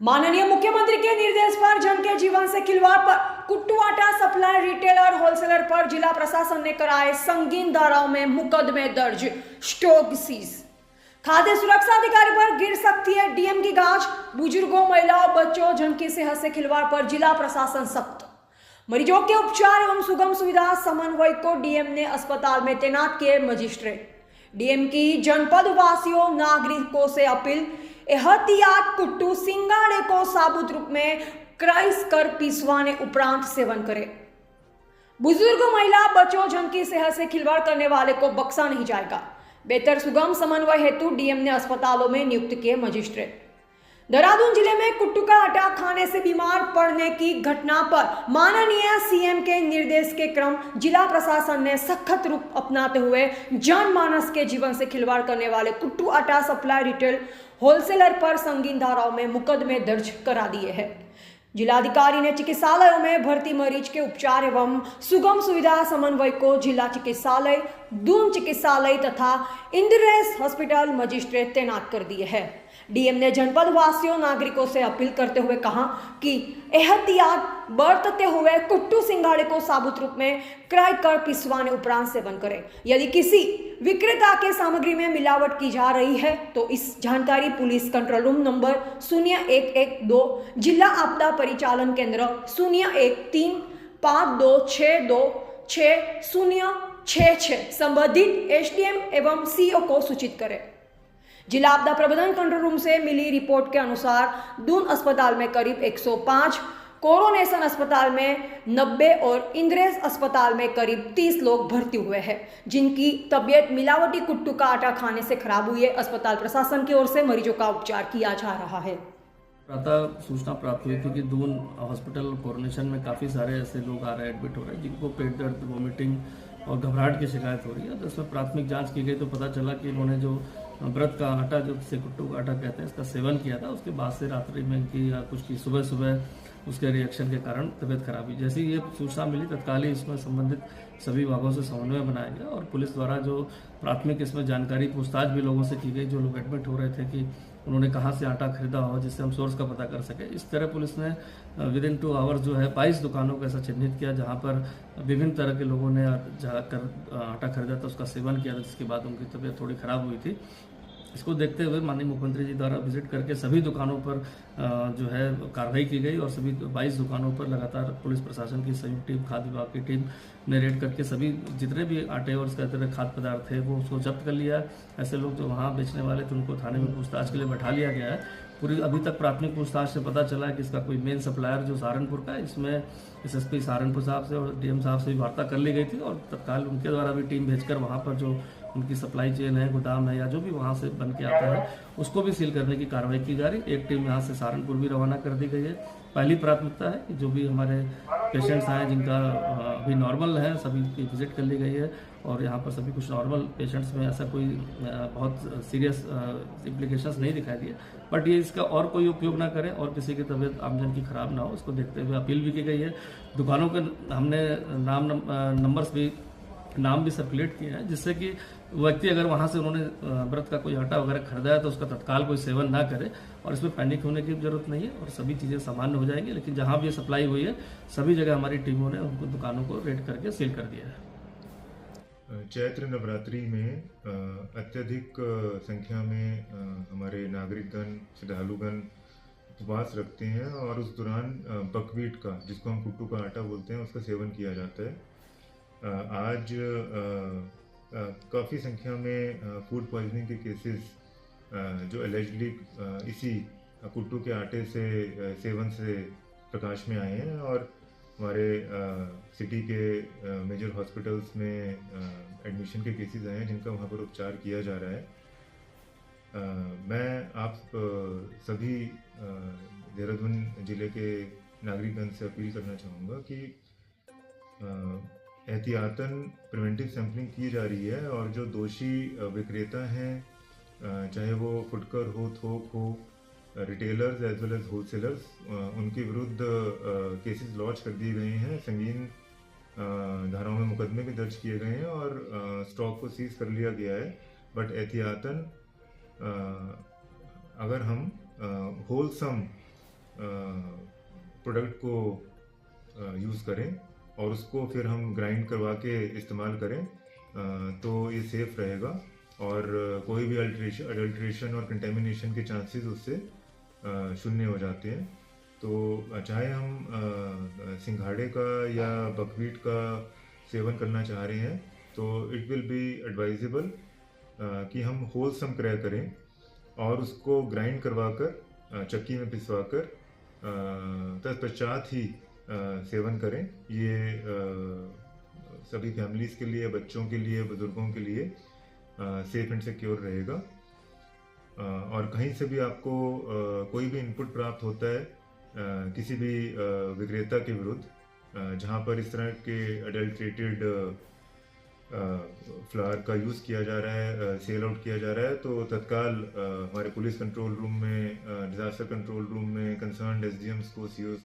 माननीय मुख्यमंत्री के निर्देश पर जन के जीवन से खिलवाड़ पर कुट्टू आटा सप्लाई रिटेलर होलसेलर पर जिला प्रशासन ने कराए संगीन धाराओं में मुकदमे दर्ज, स्टॉक सीज। खाद्य सुरक्षा अधिकारी पर गिर सकती है डीएम की गाज। बुजुर्गों, महिलाओं, बच्चों, जन की सेहत से खिलवाड़ पर जिला प्रशासन सख्त। मरीजों के उपचार एवं सुगम सुविधा समन्वय को डीएम ने अस्पताल में तैनात किए मजिस्ट्रेट। डीएम की जनपद वासियों नागरिकों से अपील, एहतियात, कुट्टू सिंगाड़े को साबुत रूप में क्रश कर पिसवाने उपरांत सेवन करें। बुजुर्ग, महिला, बच्चों, जन की सेहत से खिलवाड़ करने वाले को बख्शा नहीं जाएगा। बेहतर सुगम समन्वय हेतु डीएम ने अस्पतालों में नियुक्त किए मजिस्ट्रेट। देहरादून जिले में कुट्टू का आटा खाने से बीमार पड़ने की घटना पर माननीय सीएम के निर्देश के क्रम जिला प्रशासन ने सख्त रूप अपनाते हुए जनमानस के जीवन से खिलवाड़ करने वाले कुट्टू आटा सप्लाई रिटेल होलसेलर पर संगीन धाराओं में मुकदमे दर्ज करा दिए हैं। जिलाधिकारी ने चिकित्सालयों में भर्ती मरीज के उपचार एवं सुगम सुविधा समन्वय को जिला चिकित्सालय, दून चिकित्सालय तथा इंदिरेश हॉस्पिटल मजिस्ट्रेट तैनात कर दिए हैं। डीएम ने जनपद वासियों नागरिकों से अपील करते हुए कहा कि एहतियात बरतते हुए कुट्टू सिंगाड़े को साबुत रूप में क्रय कर पिसवाने उपरांत सेवन करें। यदि किसी विक्रेता के सामग्री में मिलावट की जा रही है तो इस जानकारी पुलिस कंट्रोल रूम नंबर 0112 जिला आपदा परिचालन केंद्र 013526266066 संबंधित एसडीएम एवं सीओ को सूचित करें। जिला आपदा प्रबंधन कंट्रोल रूम से मिली रिपोर्ट के अनुसार दून अस्पताल में करीब 105, कोरोनेशन अस्पताल में 90 और इंद्रेश अस्पताल में करीब 30 लोग भर्ती हुए हैं, जिनकी तबीयत मिलावटी कुट्टू का आटा खाने से खराब हुई है। अस्पताल प्रशासन की ओर से मरीजों का उपचार किया जा रहा है। प्रातः सूचना प्राप्त हुई थी कि दून हॉस्पिटल कोरोनेशन में काफ़ी सारे ऐसे लोग आ रहे हैं, एडमिट हो रहे हैं, जिनको पेट दर्द, वोमिटिंग और घबराहट की शिकायत हो रही है। तो इसमें प्राथमिक जांच की गई तो पता चला कि इन्होंने जो व्रत का आटा, जो जिसे कुट्टू का आटा कहते हैं, इसका सेवन किया था। उसके बाद से रात्रि में इनकी कुछ की सुबह सुबह उसके रिएक्शन के कारण तबीयत खराब हुई। जैसे ही ये सूचना मिली तत्काल ही इसमें संबंधित सभी विभागों से समन्वय बनाया गया और पुलिस द्वारा जो प्राथमिक इसमें जानकारी पूछताछ भी लोगों से की गई, जो लोग एडमिट हो रहे थे कि उन्होंने कहाँ से आटा खरीदा हो, जिससे हम सोर्स का पता कर सके। इस तरह पुलिस ने विदिन 2 आवर्स जो है 22 दुकानों को ऐसा चिन्हित किया जहाँ पर विभिन्न तरह के लोगों ने जाकर आटा खरीदा था, उसका सेवन किया था, जिसके बाद उनकी तबीयत थोड़ी खराब हुई थी। इसको देखते हुए माननीय मुख्यमंत्री जी द्वारा विजिट करके सभी दुकानों पर जो है कार्रवाई की गई और सभी 22 दुकानों पर लगातार पुलिस प्रशासन की संयुक्त टीम, खाद्य विभाग की टीम ने रेड करके सभी जितने भी आटे और इसका तरह खाद्य पदार्थ थे वो उसको जब्त कर लिया। ऐसे लोग जो वहाँ बेचने वाले थे उनको थाने में पूछताछ के लिए बैठा लिया गया है। पूरी अभी तक प्राथमिक पूछताछ से पता चला है कि इसका कोई मेन सप्लायर जो सहारनपुर का है, इसमें एसएसपी सहारनपुर साहब से और डीएम साहब से भी वार्ता कर ली गई थी और तत्काल उनके द्वारा भी टीम भेजकर वहाँ पर जो उनकी सप्लाई चेन है, गोदाम है या जो भी वहाँ से बन के आता है, उसको भी सील करने की कार्रवाई की जा रही। एक टीम यहाँ से सहारनपुर भी रवाना कर दी गई है। पहली प्राथमिकता है कि जो भी हमारे पेशेंट्स आए जिनका अभी नॉर्मल है, सभी की विजिट कर ली गई है और यहाँ पर सभी कुछ नॉर्मल पेशेंट्स में ऐसा कोई बहुत सीरियस इम्प्लीकेशंस नहीं दिखाई दिए। बट ये इसका और कोई उपयोग ना करें और किसी की तबीयत आमजन की खराब ना हो, इसको देखते हुए अपील भी की गई है। दुकानों के हमने नंबर्स भी, नाम भी सर्कुलेट किए हैं, जिससे कि व्यक्ति अगर वहां से उन्होंने व्रत का कोई आटा वगैरह खरीदा है तो उसका तत्काल कोई सेवन ना करे और इसमें पैनिक होने की जरूरत नहीं है और सभी चीज़ें सामान्य हो जाएंगी। लेकिन जहां भी सप्लाई हुई है सभी जगह हमारी टीमों ने उनको दुकानों को रेड करके सील कर दिया है। चैत्र नवरात्रि में अत्यधिक संख्या में हमारे नागरिकगण, श्रद्धालुगण उपवास रखते हैं और उस दौरान बकवीट का, जिसको हम कुट्टू का आटा बोलते हैं, उसका सेवन किया जाता है। आज काफ़ी संख्या में फूड पॉइजनिंग के केसेस जो एलिजिडली इसी कुट्टू के आटे से सेवन से प्रकाश में आए हैं और हमारे सिटी के मेजर हॉस्पिटल्स में एडमिशन के केसेस आए हैं जिनका वहाँ पर उपचार किया जा रहा है। मैं आप सभी देहरादून जिले के नागरिकगण से अपील करना चाहूँगा कि एहतियातन प्रिवेंटिव सैंपलिंग की जा रही है और जो दोषी विक्रेता हैं, चाहे वो फुटकर हो, थोक हो, retailers as well as wholesalers, उनके विरुद्ध केसेस लॉन्च कर दिए गए हैं। संगीन धाराओं में मुकदमे भी दर्ज किए गए हैं और स्टॉक को सीज कर लिया गया है। बट एहतियातन अगर हम होलसम प्रोडक्ट को यूज़ करें और उसको फिर हम ग्राइंड करवा के इस्तेमाल करें तो ये सेफ़ रहेगा और कोई भी अडल्ट्रेशन और कंटेमिनेशन के चांसेस उससे शून्य हो जाते हैं। तो चाहे हम सिंघाड़े का या बकवीट का सेवन करना चाह रहे हैं तो इट विल बी एडवाइजेबल कि हम होलसम क्रय करें और उसको ग्राइंड करवा कर चक्की में पिसवा कर तत्पश्चात ही सेवन करें। ये सभी फैमिलीज़ के लिए, बच्चों के लिए, बुज़ुर्गों के लिए सेफ एंड सिक्योर रहेगा। और कहीं से भी आपको कोई भी इनपुट प्राप्त होता है किसी भी विक्रेता के विरुद्ध जहां पर इस तरह के अडल्ट्रेटेड फ्लावर का यूज़ किया जा रहा है, सेल आउट किया जा रहा है, तो तत्काल हमारे पुलिस कंट्रोल रूम में, डिज़ास्टर कंट्रोल रूम में कंसर्न्ड एसडीएम्स को, सीओ